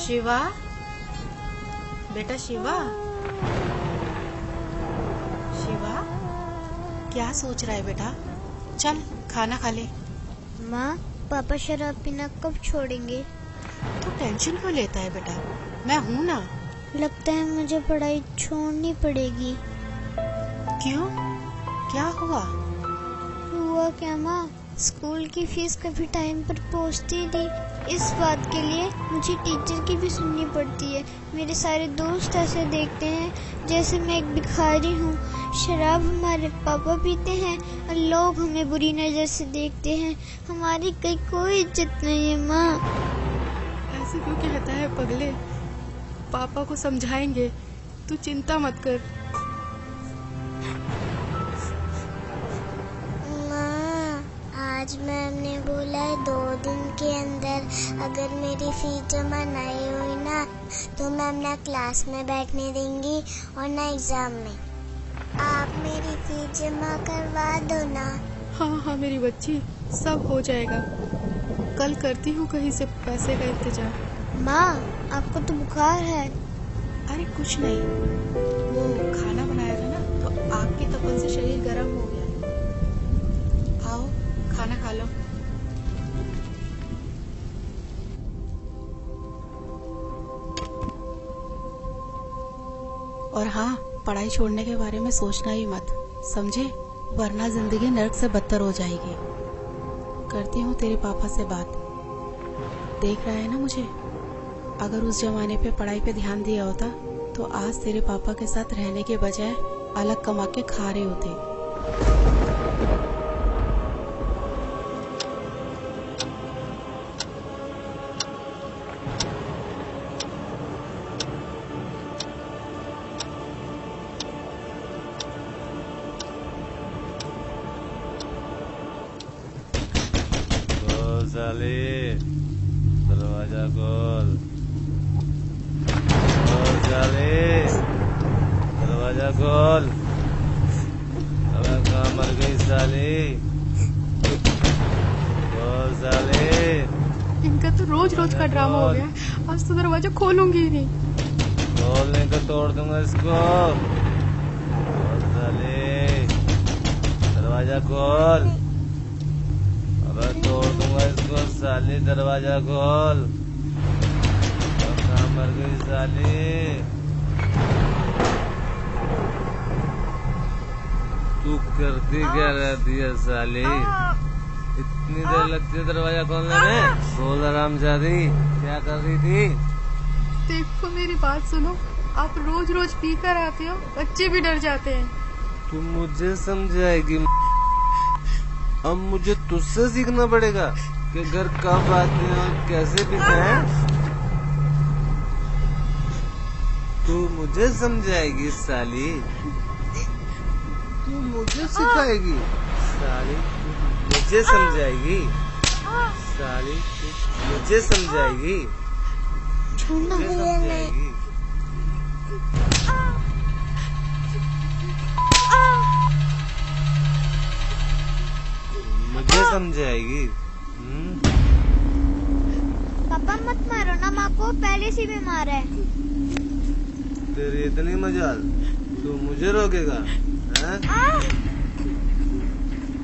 शिवा, बेटा शिवा, शिवा, क्या सोच रहा है बेटा? चल खाना खा ले। माँ, पापा शराब पीना कब छोड़ेंगे? तू टेंशन क्यों लेता है बेटा, मैं हूँ ना। लगता है मुझे पढ़ाई छोड़नी पड़ेगी। क्यों, क्या हुआ? हुआ क्या माँ, स्कूल की फीस कभी टाइम पर पहुँचती नहीं। इस बात के लिए मुझे टीचर की भी सुननी पड़ती है। मेरे सारे दोस्त ऐसे देखते हैं जैसे मैं एक भिखारी हूँ। शराब हमारे पापा पीते हैं और लोग हमें बुरी नजर से देखते हैं। हमारी कहीं कोई इज्जत नहीं है माँ। ऐसे क्यों कहता है पगले? पापा को समझाएंगे, तू चिंता मत कर। आज मैम ने बोला है 2 दिन के अंदर अगर मेरी फीस जमा नहीं हुई ना तो मैम ना क्लास में बैठने देंगी और ना एग्जाम में। आप मेरी फीस जमा करवा दो ना। हाँ हाँ मेरी बच्ची, सब हो जाएगा। कल करती हूँ कहीं से पैसे का इंतजाम। माँ, आपको तो बुखार है। अरे कुछ नहीं, वो खाना बनाया था ना तो आग की तपन से शरीर गर्म हो गया। आओ खाना खा लो। और हाँ, पढ़ाई छोड़ने के बारे में सोचना ही मत, समझे? वरना जिंदगी नर्क से बदतर हो जाएगी। करती हूँ तेरे पापा से बात। देख रहा है ना मुझे? अगर उस जमाने पे पढ़ाई पे ध्यान दिया होता तो आज तेरे पापा के साथ रहने के बजाय अलग कमा के खा रहे होते। साले, दरवाजा खोल। साले, दरवाजा खोल। अबे कहाँ मर गई साली? खोल साले। इनका तो रोज रोज का ड्रामा हो गया। आज तो दरवाजा खोलूंगी ही नहीं। खोलने का तोड़ दूंगा इसको। खोल साले, दरवाजा खोल। अबे तोड़ दूंगा इसको साली, दरवाजा खोल। कहाँ मर गई साली? तू करती क्या रहती है साली? इतनी देर लगती है दरवाजा खोलने में? बोल हरामजादी, क्या कर रही थी? देखो मेरी बात सुनो, आप रोज रोज पी कर आते हो, बच्चे भी डर जाते हैं। तू मुझे समझाएगी? अब मुझे तुझसे सीखना पड़ेगा कि घर कब आते हैं और कैसे पीते हैं। तू मुझे समझाएगी साली? तू मुझे सिखाएगी साली? मुझे समझाएगी साली? मुझे समझाएगी? मुझे समझाएगी? मुझे समझाएगी? पापा मत मारो ना, माँ को पहले से बीमार है। तेरी इतनी मजाल, तू मुझे रोकेगा?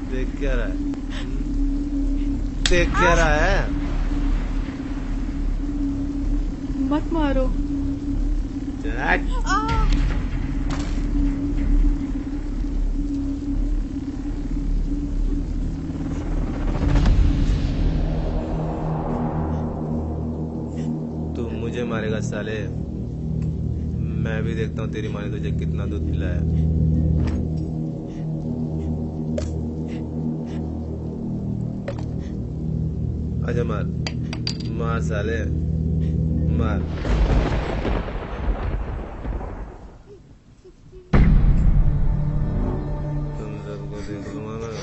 देख क्या रहा है? देख क्या रहा है? मत मारो। तू मुझे मारेगा साले? मैं भी देखता हूँ तेरी माँ ने तुझे कितना दूध पिलाया। आजा मार, मार साले, मार। तुम सबको देख लूंगा मैं।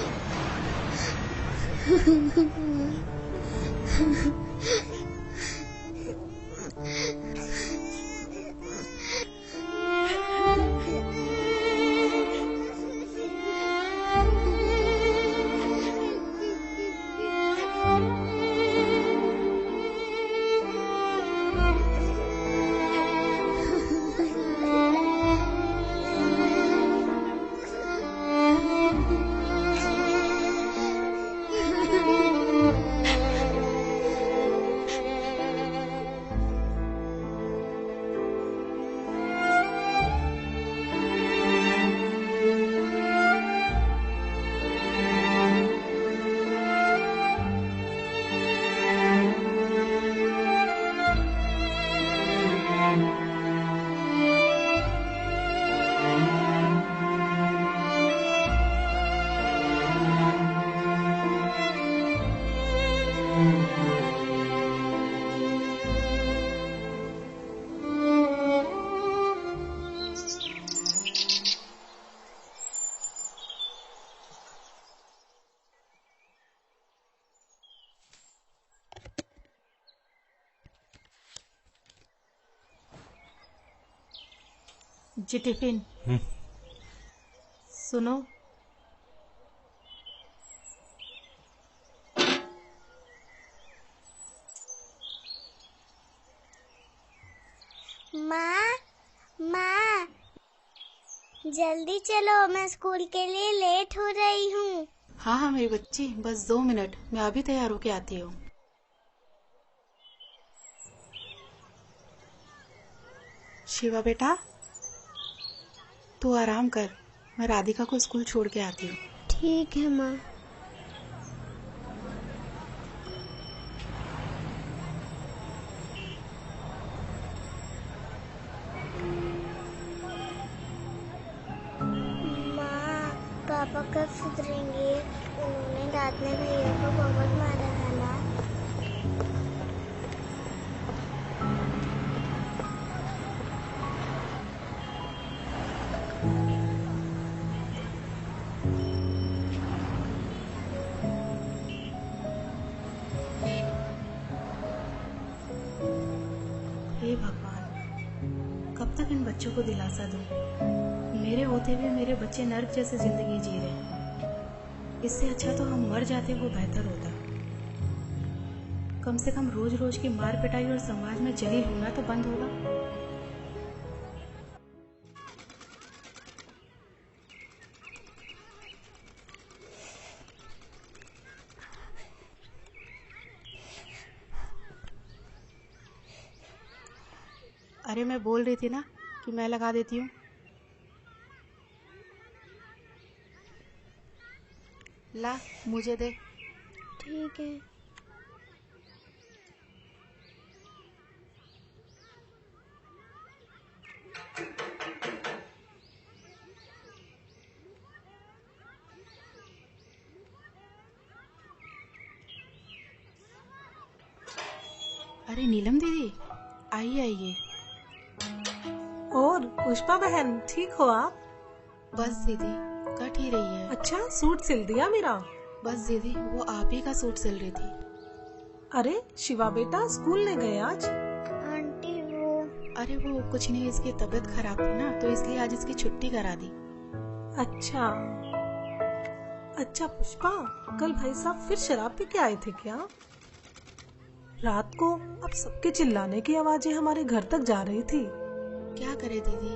जी टिफिन। सुनो, माँ माँ, जल्दी चलो, मैं स्कूल के लिए लेट हो रही हूँ। हाँ हाँ मेरी बच्ची, बस 2 मिनट, मैं अभी तैयार होके आती हूँ। शिवा बेटा, तू आराम कर, मैं राधिका को स्कूल छोड़ के आती हूँ। ठीक है माँ। माँ, पापा कब सुधरेंगे? उन्होंने रात में भैया को बहुत मारा था ना। हे भगवान, कब तक इन बच्चों को दिलासा दूं? मेरे होते हुए मेरे बच्चे नर्क जैसे जिंदगी जी रहे हैं। इससे अच्छा तो हम मर जाते, वो बेहतर होता। कम से कम रोज रोज की मार पिटाई और समाज में जलील होना तो बंद होगा। अरे मैं बोल रही थी ना कि मैं लगा देती हूँ। ला, मुझे दे। ठीक है। अरे नीलम दीदी, आइए आइए। और पुष्पा बहन, ठीक हो आप? बस दीदी, कट ही रही है। अच्छा, सूट सिल दिया मेरा? बस दीदी, वो आप ही का सूट सिल रही थी। अरे शिवा बेटा स्कूल नहीं गए आज? आंटी अरे वो कुछ नहीं, इसकी तबीयत खराब थी ना, तो इसलिए आज इसकी छुट्टी करा दी। अच्छा अच्छा पुष्पा, कल भाई साहब फिर शराब पी के आए थे क्या? रात को अब सबके चिल्लाने की आवाजें हमारे घर तक जा रही थी। क्या करे दीदी,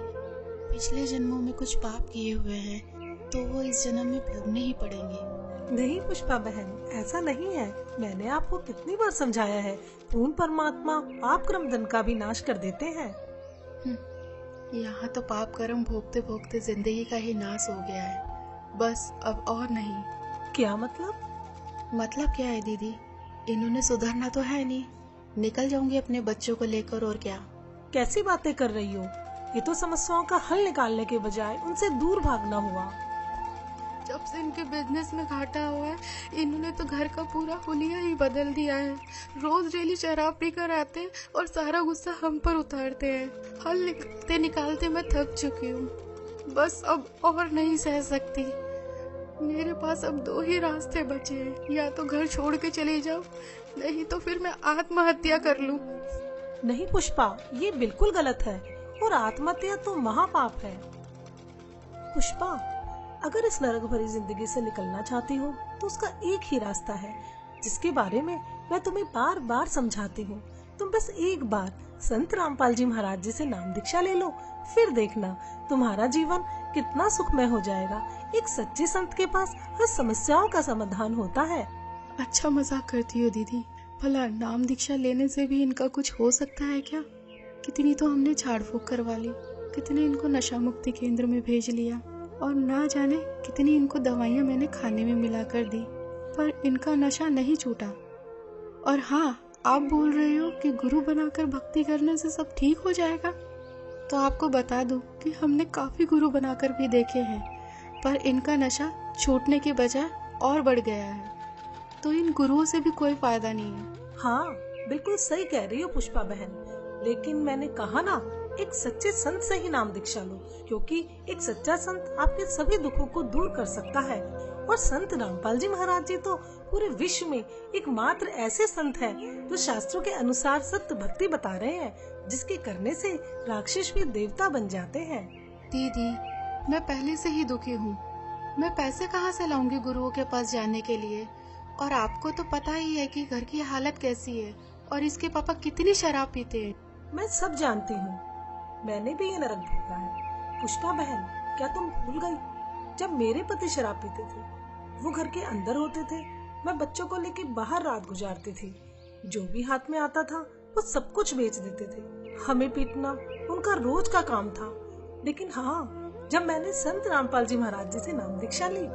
पिछले जन्मों में कुछ पाप किए हुए हैं तो वो इस जन्म में भोगने ही पड़ेंगे। नहीं पुष्पा बहन, ऐसा नहीं है। मैंने आपको कितनी बार समझाया है, पूर्ण परमात्मा पाप कर्म दंड का भी नाश कर देते हैं। यहाँ तो पाप कर्म भोगते भोगते जिंदगी का ही नाश हो गया है, बस अब और नहीं। क्या मतलब? मतलब क्या है दीदी, इन्होंने सुधरना तो है नहीं, निकल जाऊंगी अपने बच्चों को लेकर, और क्या। कैसी बातें कर रही हो? ये तो समस्याओं का हल निकालने के बजाय उनसे दूर भागना हुआ। जब से इनके बिजनेस में घाटा हुआ है, इन्होंने तो घर का पूरा हुलिया ही बदल दिया है। रोज डेली शराब पी कर आते हैं और सारा गुस्सा हम पर उतारते हैं। हल निकालते निकालते मैं थक चुकी हूँ, बस अब और नहीं सह सकती। मेरे पास अब 2 ही रास्ते बचे हैं, या तो घर छोड़ के चली जाओ, नहीं तो फिर मैं आत्महत्या कर लूं। नहीं पुष्पा, ये बिल्कुल गलत है, और आत्महत्या तो महापाप है। पुष्पा, अगर इस नरक भरी जिंदगी से निकलना चाहती हो तो उसका एक ही रास्ता है, जिसके बारे में मैं तुम्हें बार बार समझाती हूँ। तुम बस एक बार संत रामपाल जी महाराज जी से नाम दीक्षा ले लो, फिर देखना तुम्हारा जीवन कितना सुखमय हो जाएगा। एक सच्चे संत के पास हर समस्याओं का समाधान होता है। अच्छा मजाक करती हो दीदी, भला नाम दीक्षा लेने से भी इनका कुछ हो सकता है क्या? कितनी तो हमने झाड़ फूक करवा ली, कितने इनको नशा मुक्ति केंद्र में भेज लिया, और ना जाने कितनी इनको दवाइयाँ मैंने खाने में मिला कर दी, पर इनका नशा नहीं छूटा। और हाँ, आप बोल रहे हो कि गुरु बनाकर भक्ति करने से सब ठीक हो जाएगा, तो आपको बता दूं कि हमने काफी गुरु बनाकर भी देखे हैं, पर इनका नशा छूटने के बजाय और बढ़ गया है, तो इन गुरुओं से भी कोई फायदा नहीं है। हाँ बिल्कुल सही कह रही हो पुष्पा बहन, लेकिन मैंने कहा ना, एक सच्चे संत से ही नाम दीक्षा लो, क्योंकि एक सच्चा संत आपके सभी दुखों को दूर कर सकता है। और संत रामपाल जी महाराज जी तो पूरे विश्व में एकमात्र ऐसे संत हैं जो शास्त्रों के अनुसार सत्य भक्ति बता रहे हैं, जिसके करने से राक्षस भी देवता बन जाते हैं। दीदी, मैं पहले से ही दुखी हूँ। मैं पैसे कहाँ से लाऊंगी गुरुओं के पास जाने के लिए? और आपको तो पता ही है कि घर की हालत कैसी है और इसके पापा कितनी शराब पीते हैं। मैं सब जानती हूँ, मैंने भी ये नरक भोगा है। पुष्पा बहन, क्या तुम भूल गई? जब मेरे पति शराब पीते थे, वो घर के अंदर होते थे, मैं बच्चों को लेके बाहर रात गुजारती थी। जो भी हाथ में आता था वो सब कुछ बेच देते थे। हमें पीटना उनका रोज का काम था। लेकिन हाँ, जब मैंने संत रामपाल जी महाराज जी से नाम दीक्षा ली,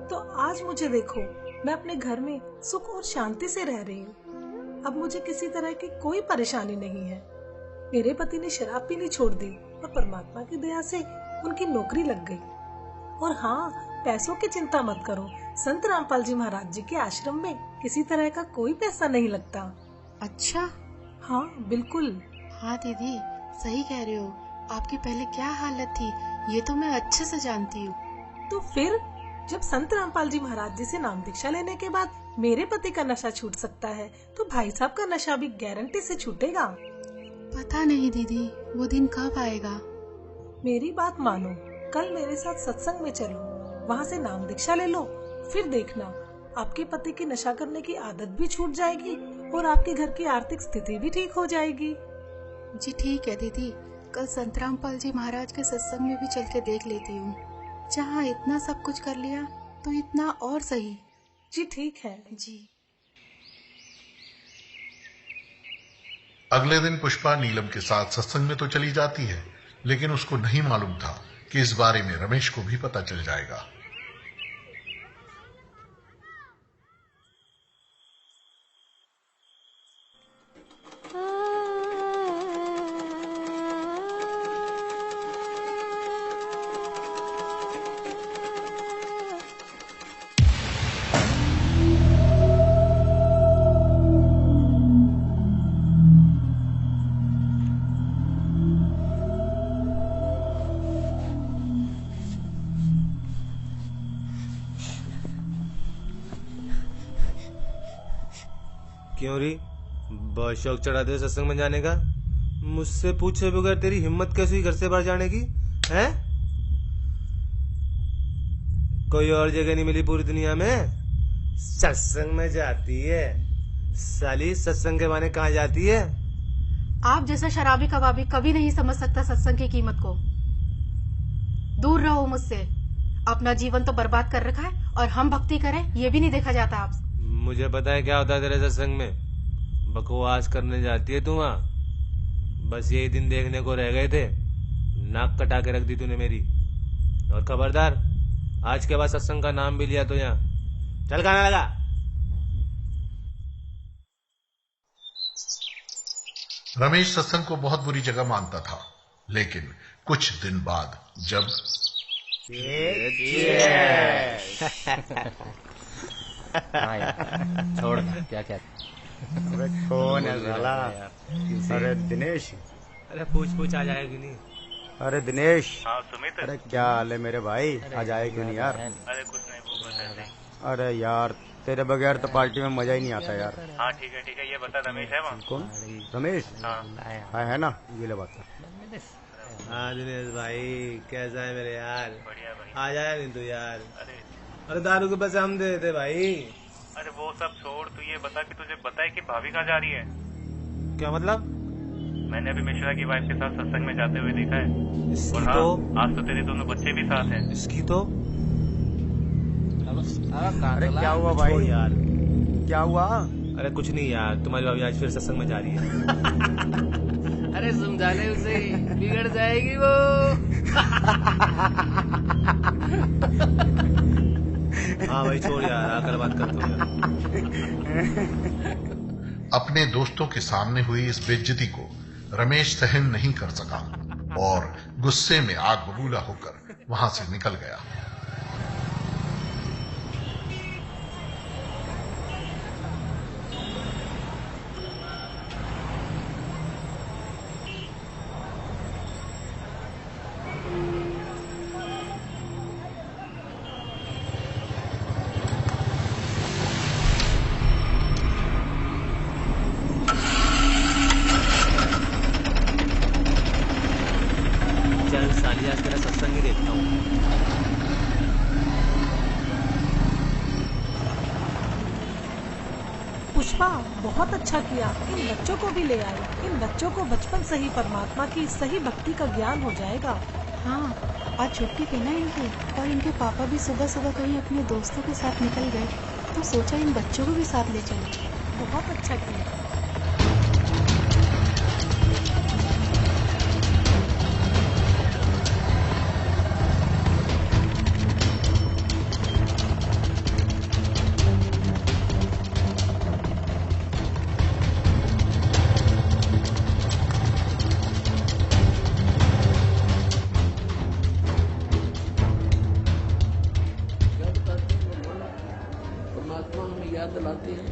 तो आज मुझे देखो, मैं अपने घर में सुख और शांति से रह रही हूँ। अब मुझे किसी तरह की कोई परेशानी नहीं है। मेरे पति ने शराब पीनी छोड़ दी और परमात्मा की दया से उनकी नौकरी लग गई। और हाँ, पैसों की चिंता मत करो, संत रामपाल जी महाराज जी के आश्रम में किसी तरह का कोई पैसा नहीं लगता। अच्छा? हाँ बिल्कुल। हाँ दीदी, सही कह रहे हो। आपकी पहले क्या हालत थी ये तो मैं अच्छे से जानती हूँ। तो फिर जब संत रामपाल जी महाराज जी से नाम दीक्षा लेने के बाद मेरे पति का नशा छूट सकता है, तो भाई साहब का नशा भी गारंटी से छूटेगा। पता नहीं दीदी, वो दिन कब आएगा। मेरी बात मानो, कल मेरे साथ सत्संग में चलो, वहाँ से नाम दीक्षा ले लो, फिर देखना आपके पति की नशा करने की आदत भी छूट जाएगी और आपके घर की आर्थिक स्थिति भी ठीक हो जाएगी। जी ठीक है दीदी, कल संत रामपाल जी महाराज के सत्संग में भी चल के देख लेती हूँ। जहाँ इतना सब कुछ कर लिया तो इतना और सही। जी ठीक है जी। अगले दिन पुष्पा नीलम के साथ सत्संग में तो चली जाती है, लेकिन उसको नहीं मालूम था कि इस बारे में रमेश को भी पता चल जाएगा। क्यों री, बहुत शौक चढ़ा दे सत्संग में जाने का? मुझसे पूछे बगैर तेरी हिम्मत कैसी घर से बाहर जाने की है? कोई और जगह नहीं मिली पूरी दुनिया में? सत्संग में जाती है साली, सत्संग के बहाने कहाँ जाती है? आप जैसा शराबी कबाबी कभी नहीं समझ सकता सत्संग की कीमत को। दूर रहो मुझसे। अपना जीवन तो बर्बाद कर रखा है और हम भक्ति करें ये भी नहीं देखा जाता आप। मुझे पता है क्या होता है तेरे सत्संग में। बकवास करने जाती है तू वहाँ। बस यही दिन देखने को रह गए थे, नाक कटा के रख दी तूने मेरी। और खबरदार, आज के बाद सत्संग का नाम भी लिया तो यहाँ चल खाना लगा। रमेश सत्संग को बहुत बुरी जगह मानता था, लेकिन कुछ दिन बाद जब छोड़ क्या क्या। अरे कौन है साला? अरे दिनेश। अरे पूछ आ जाएगी नहीं। अरे दिनेश। हाँ सुमित। अरे क्या हाल है मेरे भाई? आज आए क्यों नहीं यार? अरे कुछ नहीं, वो बस ऐसे ही। अरे यार तेरे बगैर तो पार्टी में मजा ही नहीं आता यार। हाँ ठीक है, ये बता रमेश है वहाँ? कौन? रमेश? हाँ है ना, ये ले बता। हाँ दिनेश भाई, कैसा है मेरे यार? बढ़िया बढ़िया। आ जाया नहीं तू यार? अरे दारू के पैसे हम दे देते भाई। अरे वो सब छोड़, तू ये बता कि तुझे पता है कि भाभी कहाँ जा रही है? क्या मतलब? मैंने अभी मिश्रा की वाइफ के साथ सत्संग में जाते हुए देखा है। इसकी और हाँ, तो आज तो तेरे दोनों बच्चे भी साथ हैं। इसकी तो अरे क्या हुआ भाई? छोड़ यार। क्या हुआ? अरे कुछ नहीं यार, तुम्हारी भाभी आज फिर सत्संग में जा रही है। अरे समझाने उसे, बिगड़ जाएगी वो। हाँ भाई छोड़ यार, आकर बात करता हूँ। अपने दोस्तों के सामने हुई इस बेइज्जती को रमेश सहन नहीं कर सका और गुस्से में आग बबूला होकर वहां से निकल गया। चल साली, आज तेरा सत्संग ही पुष्पा, बहुत अच्छा किया, इन बच्चों को भी ले आई। इन बच्चों को बचपन से ही परमात्मा की सही भक्ति का ज्ञान हो जाएगा। हाँ, आज छुट्टी थी ना इनकी, और इनके पापा भी सुबह सुबह कहीं अपने दोस्तों के साथ निकल गए, तो सोचा इन बच्चों को भी साथ ले चलें। बहुत अच्छा किया। परमात्मा हमें याद दिलाते हैं।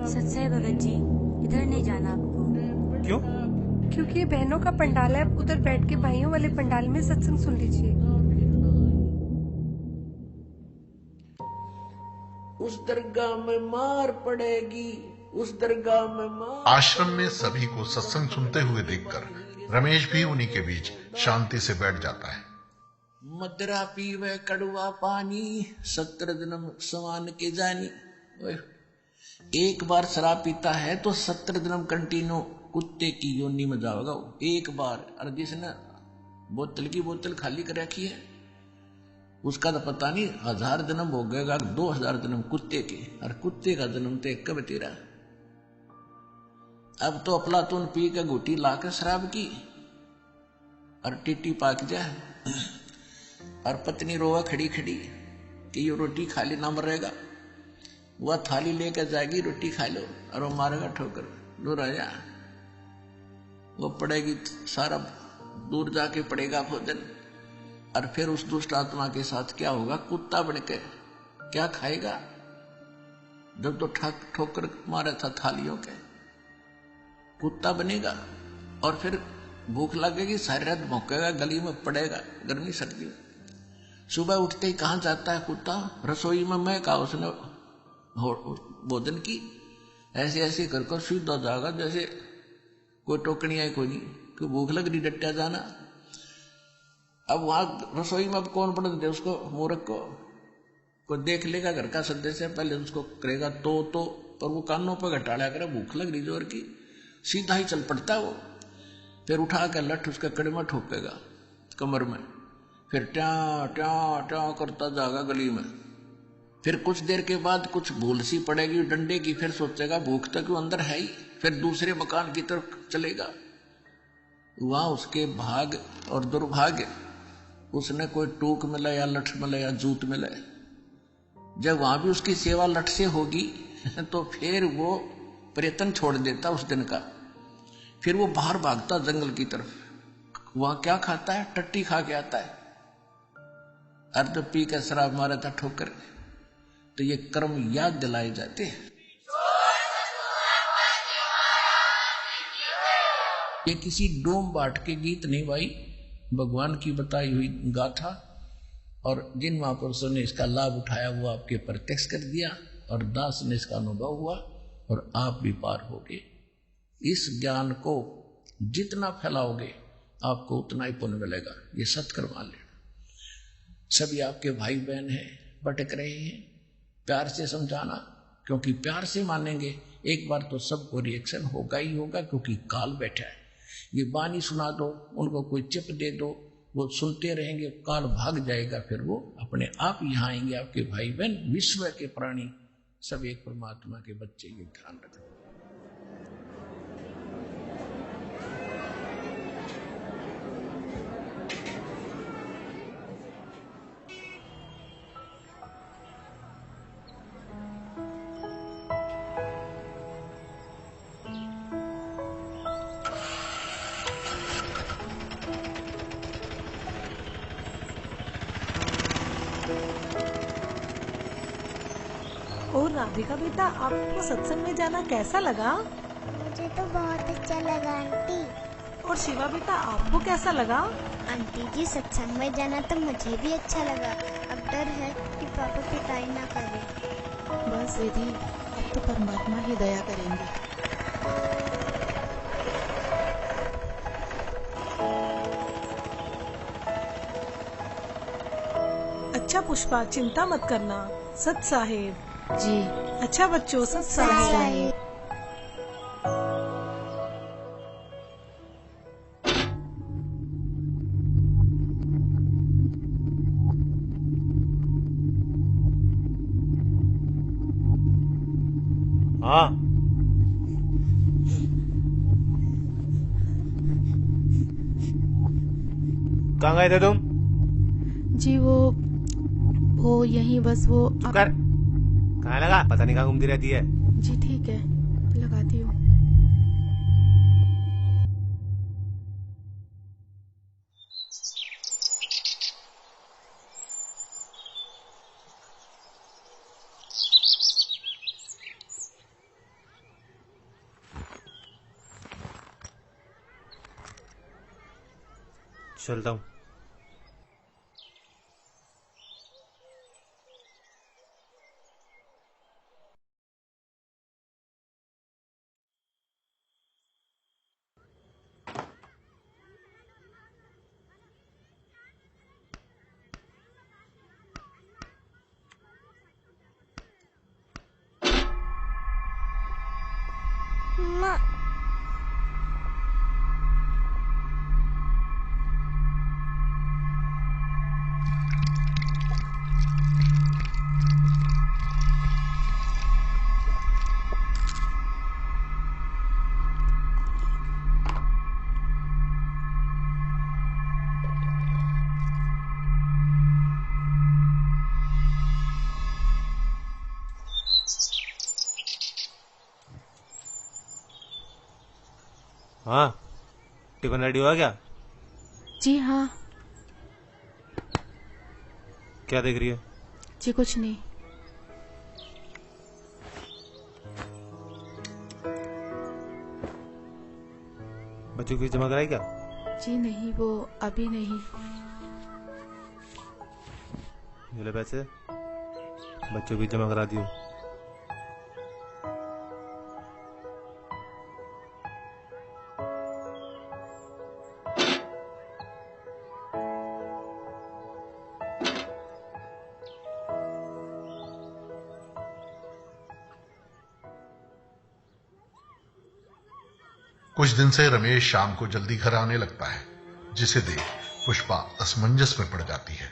सच्चाई भगत जी, इधर नहीं जाना आपको। क्यों? क्योंकि ये बहनों का पंडाल है, उधर बैठ के भाइयों वाले पंडाल में सत्संग सुन लीजिए। उस दरगाह में मार पड़ेगी, उस दरगाह में मार। आश्रम में सभी को सत्संग सुनते हुए देखकर रमेश भी उन्हीं के बीच शांति से बैठ जाता है। मदरा पीवे कड़वा पानी, 17 जन्म समान के जानी। एक बार शराब पीता है तो 17 जन्म कंटिन्यू कुत्ते की योनि में जाओगा एक बार। और जिसने बोतल की बोतल खाली कर रखी है उसका तो पता नहीं 1000 जन्म हो गएगा, 2000 जन्म कुत्ते के। और कुत्ते का जन्म तो एक कब तेरा। अब तो अफलातून पी के घुटी लाकर शराब की और टिट्टी पाक जाए, और पत्नी रोवा खड़ी खड़ी कि ये रोटी खाली ना मरेगा। वह थाली लेकर जाएगी, रोटी खा लो, और वो मारेगा ठोकर, दूर आ जा। वो पड़ेगी, सारा दूर जाके पड़ेगा भोजन। और फिर उस दुष्ट आत्मा के साथ क्या होगा? कुत्ता बन के क्या खाएगा? जब तो ठोकर मारा था थालियों के, कुत्ता बनेगा। और फिर भूख लगेगी, सारी रात भौंकेगा, गली में पड़ेगा, गर्मी सर्दी में। सुबह उठते ही कहाँ जाता है कुत्ता? रसोई में मैं कहा उसने भोजन की। ऐसे ऐसे कर कर सीधा जाएगा जैसे कोई टोकनी है, कोई नहीं, कोई भूख लग रही, डट्टा जाना। अब वहां रसोई में अब कौन पढ़ दे उसको, मूर्ख को? कोई देख लेगा घर का सदस्य, पहले उसको करेगा तो पर वो कानों पर घटाड़ा करे, भूख लग रही जोर की, सीधा ही चल पड़ता वो। फिर उठा कर लठ उसके कड़े में ठोकेगा कमर में, फिर ट्या ट्या ट्या करता जाएगा गली में। फिर कुछ देर के बाद कुछ भूल सी पड़ेगी डंडे की, फिर सोचेगा भूख तो क्यों अंदर है ही, फिर दूसरे मकान की तरफ चलेगा। वहां उसके भाग और दुर्भाग्य, उसने कोई टूक मिला या लठ मिला या जूत मिला। जब वहां भी उसकी सेवा लठ से होगी तो फिर वो प्रयत्न छोड़ देता उस दिन का। फिर वो बाहर भागता जंगल की तरफ। वहां क्या खाता है? टट्टी खा के आता है। अर्ध पी के शराब मारा था ठोकर। तो ये कर्म याद दिलाए जाते हैं। ये किसी डोम बाट के गीत नहीं भाई, भगवान की बताई हुई गाथा। और जिन महापुरुषों ने इसका लाभ उठाया वो आपके प्रत्यक्ष कर दिया, और दास ने इसका अनुभव हुआ, और आप भी पार होगे। इस ज्ञान को जितना फैलाओगे आपको उतना ही पुण्य मिलेगा। ये सत्कर्म मान लेना। सभी आपके भाई बहन हैं, भटक रहे हैं, प्यार से समझाना, क्योंकि प्यार से मानेंगे एक बार तो सबको रिएक्शन होगा ही होगा, क्योंकि काल बैठा है। ये बानी सुना दो, उनको कोई चिप दे दो, वो सुनते रहेंगे, काल भाग जाएगा, फिर वो अपने आप यहाँ आएंगे। आपके भाई बहन विश्व के प्राणी सब एक परमात्मा के बच्चे, ये ध्यान रखना। और राधिका बेटा, आपको सत्संग में जाना कैसा लगा? मुझे तो बहुत अच्छा लगा आंटी। और शिवा बेटा, आपको कैसा लगा? आंटी जी, सत्संग में जाना तो मुझे भी अच्छा लगा। अब डर है कि पापा पिटाई ना करे। बस दीदी, अब तो परमात्मा ही दया करेंगे। अच्छा पुष्पा, चिंता मत करना, सत साहेब जी। अच्छा बच्चों, सत साहेब। हाँ, कहाँ गए थे तुम? जी वो यहीं बस वो चुप कर। कहाँ लगा? पता नहीं कहाँ घूमती रहती है। जी ठीक है, लगाती हूँ। चलता हूँ। माँ, हाँ, टिफिन रेडी हुआ क्या? जी हाँ। क्या देख रही है? जी कुछ नहीं। बच्चों की जमा कराई क्या? जी नहीं, वो अभी नहीं। ये ले पैसे, बच्चों की जमा करा दियो। कुछ दिन से रमेश शाम को जल्दी घर आने लगता है, जिसे देख पुष्पा असमंजस में पड़ जाती है।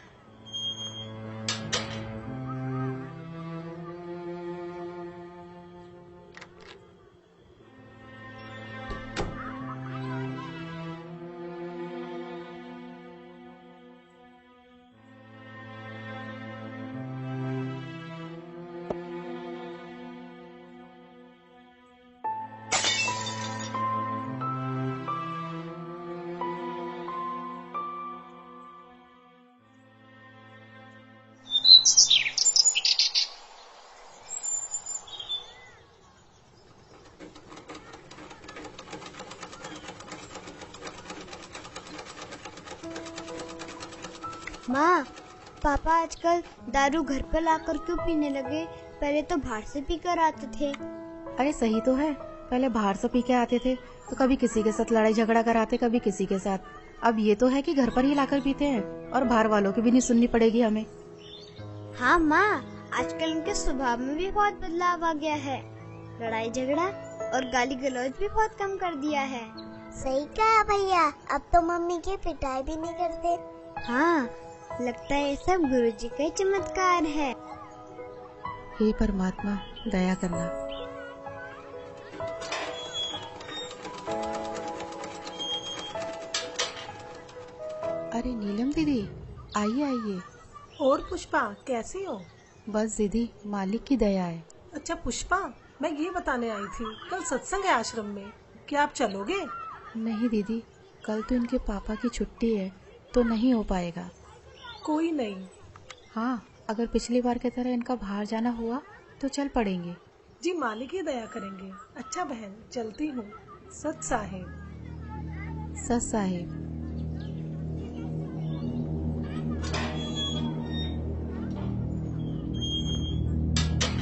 माँ, पापा आजकल दारू घर पर लाकर क्यों पीने लगे? पहले तो बाहर से पीकर आते थे। अरे सही तो है, पहले बाहर से पी के आते थे तो कभी किसी के साथ लड़ाई झगड़ा कराते, कभी किसी के साथ। अब ये तो है कि घर पर ही लाकर पीते हैं और बाहर वालों की भी नहीं सुननी पड़ेगी हमें। हाँ माँ, आजकल इनके स्वभाव में भी बहुत बदलाव आ गया है। लड़ाई झगड़ा और गाली गलौज भी बहुत कम कर दिया है। सही कहा भैया, अब तो मम्मी की पिटाई भी नहीं करते। हाँ, लगता है सब गुरुजी का ही चमत्कार है। हे परमात्मा, दया करना। अरे नीलम दीदी, आइए आइए। और पुष्पा कैसी हो? बस दीदी, मालिक की दया है। अच्छा पुष्पा, मैं ये बताने आई थी, कल सत्संग है आश्रम में, क्या आप चलोगे? नहीं दीदी, कल तो इनके पापा की छुट्टी है, तो नहीं हो पाएगा। कोई नहीं। हाँ, अगर पिछली बार की तरह इनका बाहर जाना हुआ तो चल पड़ेंगे। जी मालिक ही दया करेंगे। अच्छा बहन, चलती हूँ। सत साहिब। सत साहिब।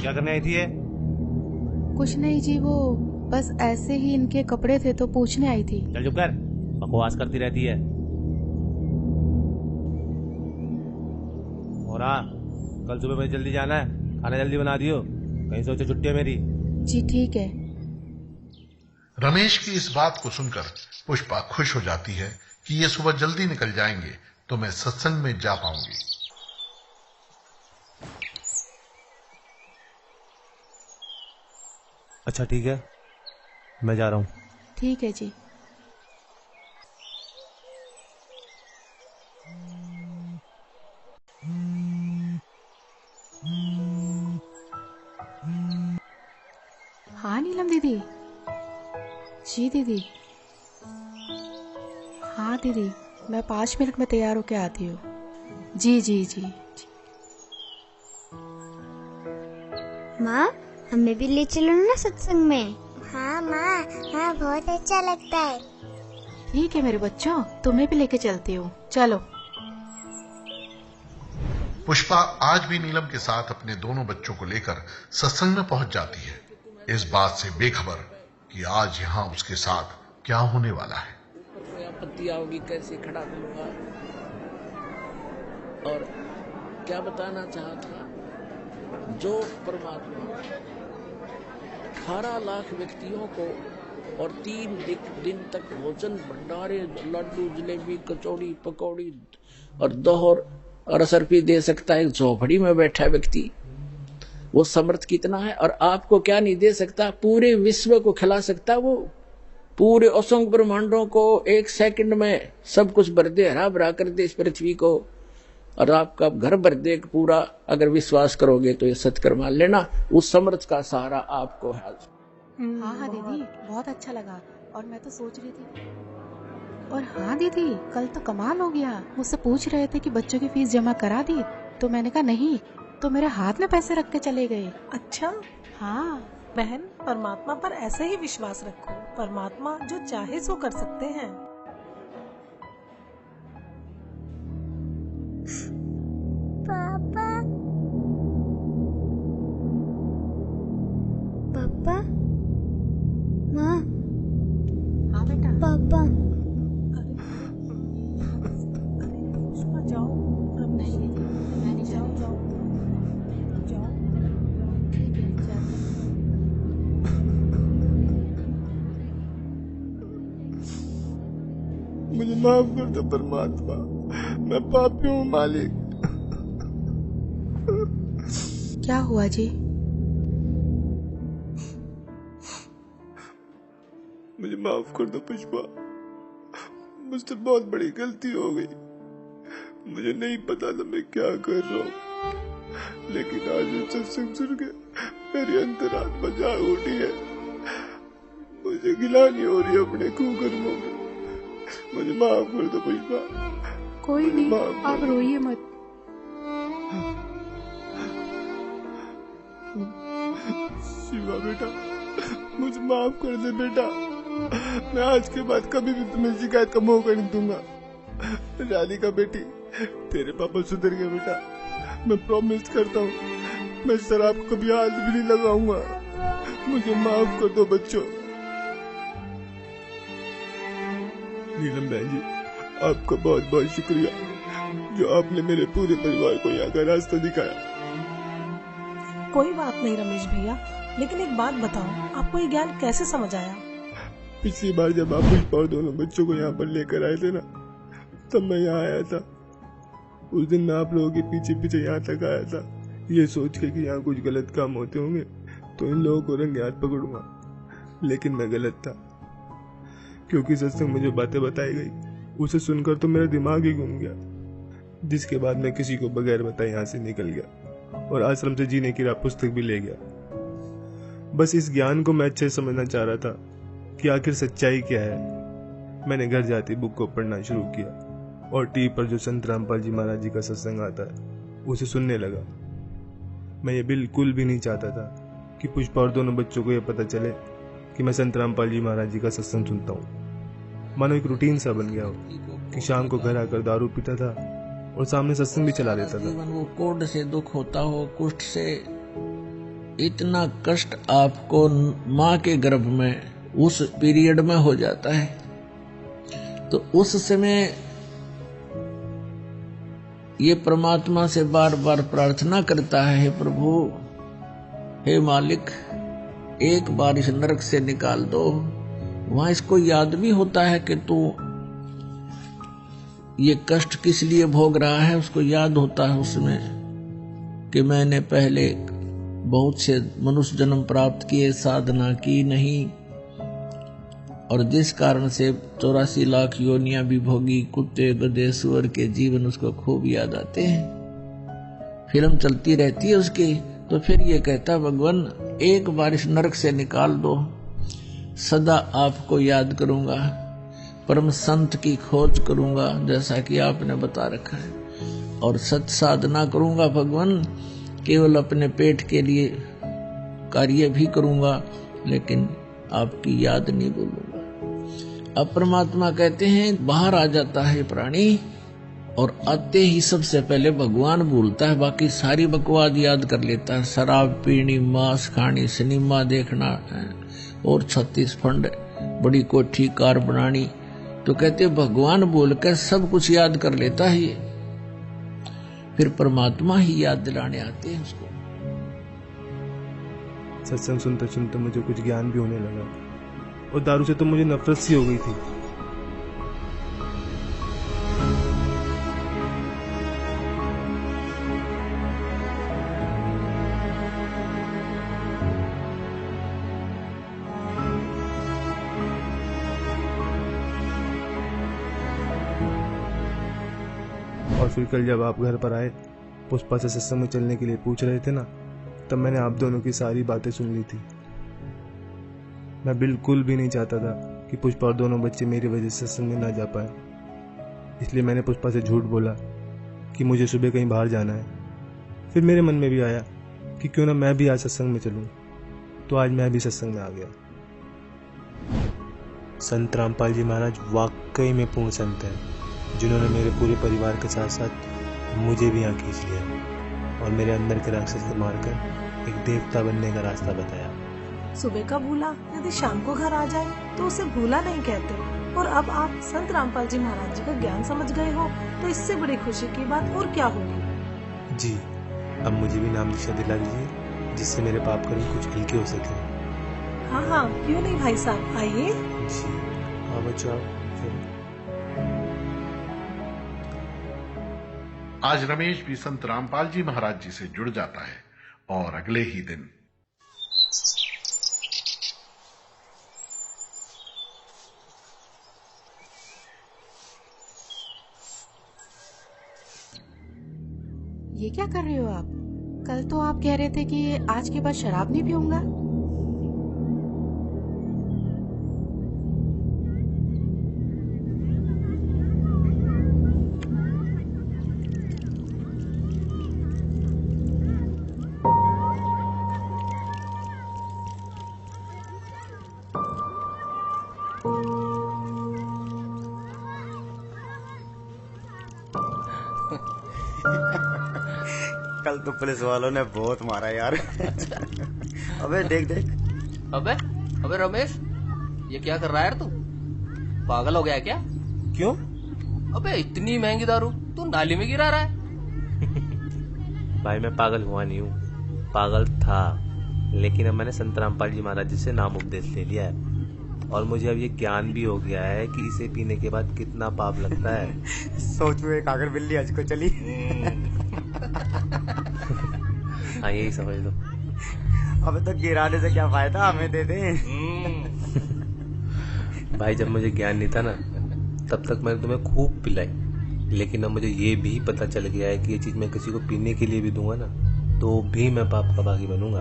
क्या करने आई थी ये? कुछ नहीं जी, वो बस ऐसे ही इनके कपड़े थे तो पूछने आई थी। चल चुप कर, बकवास करती रहती है। और हाँ, कल सुबह मुझे जल्दी जाना है, खाना जल्दी बना दियो, कहीं सोचो छुट्टी है मेरी। जी ठीक है। रमेश की इस बात को सुनकर पुष्पा खुश हो जाती है कि ये सुबह जल्दी निकल जाएंगे तो मैं सत्संग में जा पाऊंगी। अच्छा ठीक है, मैं जा रहा हूँ। ठीक है जी। हाँ नीलम दीदी। जी दीदी। हाँ दीदी, मैं 5 मिनट में तैयार होके आती हूँ। जी जी जी। माँ, हमें भी ले चलो ना सत्संग में। हाँ माँ, हाँ बहुत अच्छा लगता है। ठीक है मेरे बच्चों, तुम्हें भी लेके चलती हूँ, चलो। पुष्पा आज भी नीलम के साथ अपने दोनों बच्चों को लेकर सत्संग में पहुंच जाती है, इस बात से बेखबर कि आज यहाँ उसके साथ क्या होने वाला है। कोई आपत्ति आओगी कैसे खड़ा करूंगा। और क्या बताना चाहा था, जो परमात्मा 18 लाख व्यक्तियों को और 3 दिन तक भोजन भंडारे, लड्डू, जलेबी, कचौड़ी, पकौड़ी और दोहर और असरफी दे सकता है, झोपड़ी में बैठा व्यक्ति, वो समर्थ कितना है। और आपको क्या नहीं दे सकता, पूरे विश्व को खिला सकता। वो पूरे असंख्य ब्रह्मांडों को 1 सेकंड में सब कुछ भर दे, हरा भरा कर दे इस पृथ्वी को, और आपका घर भर दे पूरा। अगर विश्वास करोगे तो ये सत्कर मान लेना, उस समर्थ का सहारा आपको है। हाँ हाँ दीदी, बहुत अच्छा लगा। और मैं तो सोच रही थी, और हाँ दीदी, कल तो कमाल हो गया। मुझसे पूछ रहे थे कि बच्चों की फीस जमा करा दी, तो मैंने कहा नहीं, तो मेरे हाथ में पैसे रख के चले गए। अच्छा हाँ बहन, परमात्मा पर ऐसे ही विश्वास रखो, परमात्मा जो चाहे सो कर सकते हैं। पापा, पापा, माँ। हाँ बेटा। पापा। पुष्पा जाओ। अब नहीं दीदी, मैं नहीं जाओ जाओ जाओ। ठीक है, जाते हैं। मुझे माफ कर दो परमात्मा, मैं पापी हूँ मालिक। क्या हुआ जी? मुझे माफ कर दो पुष्पा, मुझसे बहुत बड़ी गलती हो गई। मुझे नहीं पता था मैं क्या कर रहा हूँ, लेकिन आज ये सत्संग सुन के मेरी अंतरात्मा जाग उठी है। मुझे गिलानी हो रही है अपने कुकर्मों की। मुझे माफ कर दो पुष्पा। कोई नहीं, आप रोइए मत। शिवा बेटा, मुझे माफ कर दे बेटा। मैं आज के बाद कभी भी तुम्हें शिकायत का मौका नहीं दूंगा। राधिका बेटी, तेरे पापा सुधर गए बेटा, मैं प्रॉमिस करता हूँ मैं शराब को कभी हाथ भी नहीं लगाऊंगा। मुझे माफ कर दो बच्चों। नीलम बहन जी, आपका बहुत बहुत शुक्रिया जो आपने मेरे पूरे परिवार को यहाँ का रास्ता दिखाया। कोई बात नहीं रमेश भैया, लेकिन एक बात बताओ, आपको ये ज्ञान कैसे समझ आया? पिछली बार जब आप पुष्पा और दोनों बच्चों को यहाँ पर लेकर आए थे ना, तब मैं यहाँ आया था। उस दिन मैं आप लोगों के पीछे पीछे यहाँ तक आया था, ये सोच के कि यहाँ कुछ गलत काम होते होंगे तो इन लोगों को रंगे हाथ पकड़ूंगा। लेकिन मैं गलत था, क्योंकि सत्संग में जो बातें बताई गई उसे सुनकर तो मेरा दिमाग ही घूम गया, जिसके बाद मैं किसी को बगैर बताए यहाँ से निकल गया और आश्रम से जीने की राह पुस्तक भी ले गया। बस इस ज्ञान को मैं अच्छे से समझना चाह रहा था कि आखिर सच्चाई क्या है। मैंने घर जाते बुक को पढ़ना शुरू किया और टीवी पर जो संत रामपाल जी महाराज जी का सत्संग आता है उसे सुनने लगा। मैं ये बिल्कुल भी नहीं चाहता था कि पुष्पा और दोनों बच्चों को यह पता चले कि मैं संत रामपाल जी महाराज जी का सत्संग सुनता हूँ। मानो एक रूटीन सा बन गया हो कि शाम को घर आकर दारू पीता था और सामने सत्संग भी चला देता था। वो कोढ़ से दुख होता हो, कुष्ठ से, इतना कष्ट आपको माँ के गर्भ में उस पीरियड में हो जाता है, तो उस समय ये परमात्मा से बार बार प्रार्थना करता है, हे प्रभु, हे मालिक, एक बार इस नरक से निकाल दो। वहां इसको याद भी होता है कि तू ये कष्ट किस लिए भोग रहा है, उसको याद होता है उसमें कि मैंने पहले बहुत से मनुष्य जन्म प्राप्त किए, साधना की नहीं, और जिस कारण से 84 लाख योनियां भी भोगी, कुत्ते गधे सुअर के जीवन उसको खूब याद आते हैं। फिल्म चलती रहती है उसकी, तो फिर ये कहता भगवान एक बार इस नरक से निकाल दो, सदा आपको याद करूंगा, परम संत की खोज करूंगा जैसा कि आपने बता रखा है, और सत साधना करूंगा भगवान, केवल अपने पेट के लिए कार्य भी करूंगा लेकिन आपकी याद नहीं भूलूंगा। अब परमात्मा कहते हैं बाहर आ जाता है प्राणी और आते ही सबसे पहले भगवान भूलता है, बाकी सारी बकवाद याद कर लेता है। शराब पीनी, मांस खानी, सिनेमा देखना और 36 फंड, बड़ी कोठी कार बनानी, तो कहते भगवान बोलकर सब कुछ याद कर लेता है ये। फिर परमात्मा ही याद दिलाने आते हैं उसको। सत्संग सुनते सुनते मुझे कुछ ज्ञान भी होने लगा और दारू से तो मुझे नफरत सी हो गई थी। और फिर कल जब आप घर पर आए, पुष्पा से सत्संग में चलने के लिए पूछ रहे थे ना, तब मैंने आप दोनों की सारी बातें सुन ली थी। मैं बिल्कुल भी नहीं चाहता था कि पुष्पा और दोनों बच्चे मेरी वजह से सत्संग में ना जा पाए, इसलिए मैंने पुष्पा से झूठ बोला कि मुझे सुबह कहीं बाहर जाना है। फिर मेरे मन में भी आया कि क्यों ना मैं भी आज सत्संग में चलूं, तो आज मैं भी सत्संग में आ गया। संत रामपाल जी महाराज वाकई में पूर्ण संत हैं, जिन्होंने मेरे पूरे परिवार के साथ साथ मुझे भी यहाँ खींच लिया और मेरे अंदर के राक्षस को मारकर एक देवता बनने का रास्ता बताया। सुबह का भूला यदि शाम को घर आ जाए तो उसे भूला नहीं कहते, और अब आप संत रामपाल जी महाराज जी का ज्ञान समझ गए हो तो इससे बड़ी खुशी की बात और क्या होगी। जी, अब मुझे भी नाम दीक्षा दिला दीजिए, जिससे मेरे पाप कर्म कुछ हल्के हो सके। हाँ हाँ, क्यों नहीं भाई साहब, आइए। जी, हाँ बच्चों। आज रमेश भी संत रामपाल जी महाराज जी से जुड़ जाता है और अगले ही दिन ये क्या कर रहे हो आप? कल तो आप कह रहे थे कि आज के बाद शराब नहीं पीऊंगा। कल तो पुलिस वालों ने बहुत मारा यार। अबे देख देख। अबे रमेश, ये क्या कर रहा है यार तू? पागल हो गया है क्या? क्यों? अबे इतनी महंगी दारू तू नाली में गिरा रहा है। भाई मैं पागल हुआ नहीं हूँ, पागल था, लेकिन अब मैंने संत रामपाल जी महाराज जी से नाम उपदेश ले लिया है। और मुझे अब ये ज्ञान भी हो गया है कि इसे पीने के बाद कितना पाप लगता है। सोचो एक आगर बिल्ली आज को चली। हाँ यही समझ लो। अबे तो गिराने से क्या फायदा, हमें दे दे। भाई जब मुझे ज्ञान नहीं था ना तब तक मैंने तुम्हें खूब पिलाई, लेकिन अब मुझे ये भी पता चल गया है कि ये चीज मैं किसी को पीने के लिए भी दूंगा ना तो भी मैं पाप का भागी बनूंगा।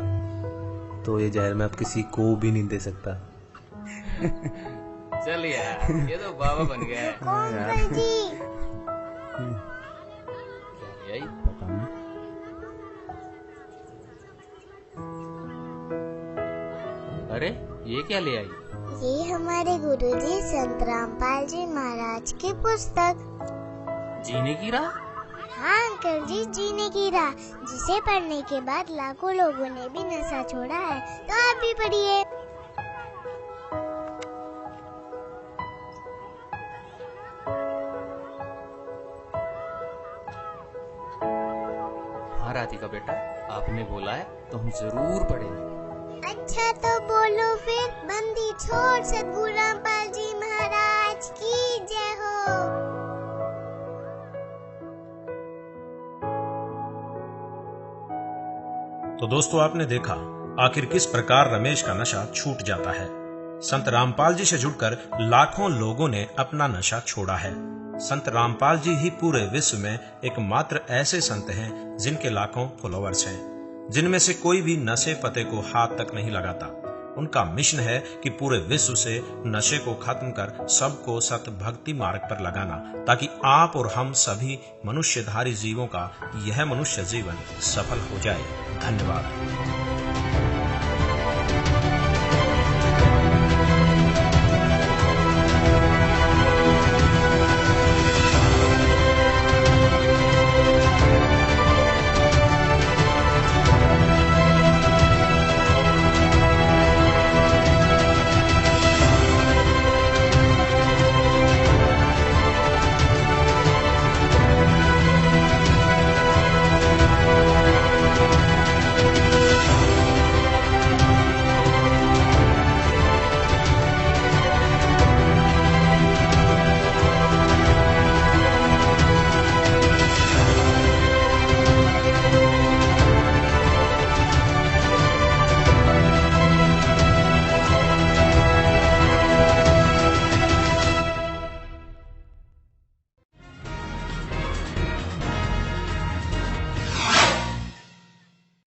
तो ये जहर मैं अब किसी को भी नहीं दे सकता। चल यार ये तो बाबा बन गया है। अंकल जी यही पता नहीं। अरे ये क्या ले आई? ये हमारे गुरुजी संत रामपाल जी महाराज की पुस्तक। जीने की राह? हाँ अंकल जी, जीने की राह, जिसे पढ़ने के बाद लाखों लोगों ने भी नशा छोड़ा है। तो आप भी पढ़िए। हाँ राधिका बेटा, आपने बोला है तो हम जरूर पढ़ेंगे। अच्छा तो बोलो फिर। बंदी छोड़ सतगुरु रामपाल जी महाराज की जय हो। तो दोस्तों आपने देखा आखिर किस प्रकार रमेश का नशा छूट जाता है। संत रामपाल जी से जुड़कर लाखों लोगों ने अपना नशा छोड़ा है। संत रामपाल जी ही पूरे विश्व में एकमात्र ऐसे संत हैं जिनके लाखों फॉलोअर्स हैं, जिनमें से कोई भी नशे पते को हाथ तक नहीं लगाता। उनका मिशन है कि पूरे विश्व से नशे को खत्म कर सबको सत भक्ति मार्ग पर लगाना, ताकि आप और हम सभी मनुष्यधारी जीवों का यह मनुष्य जीवन सफल हो जाए। धन्यवाद।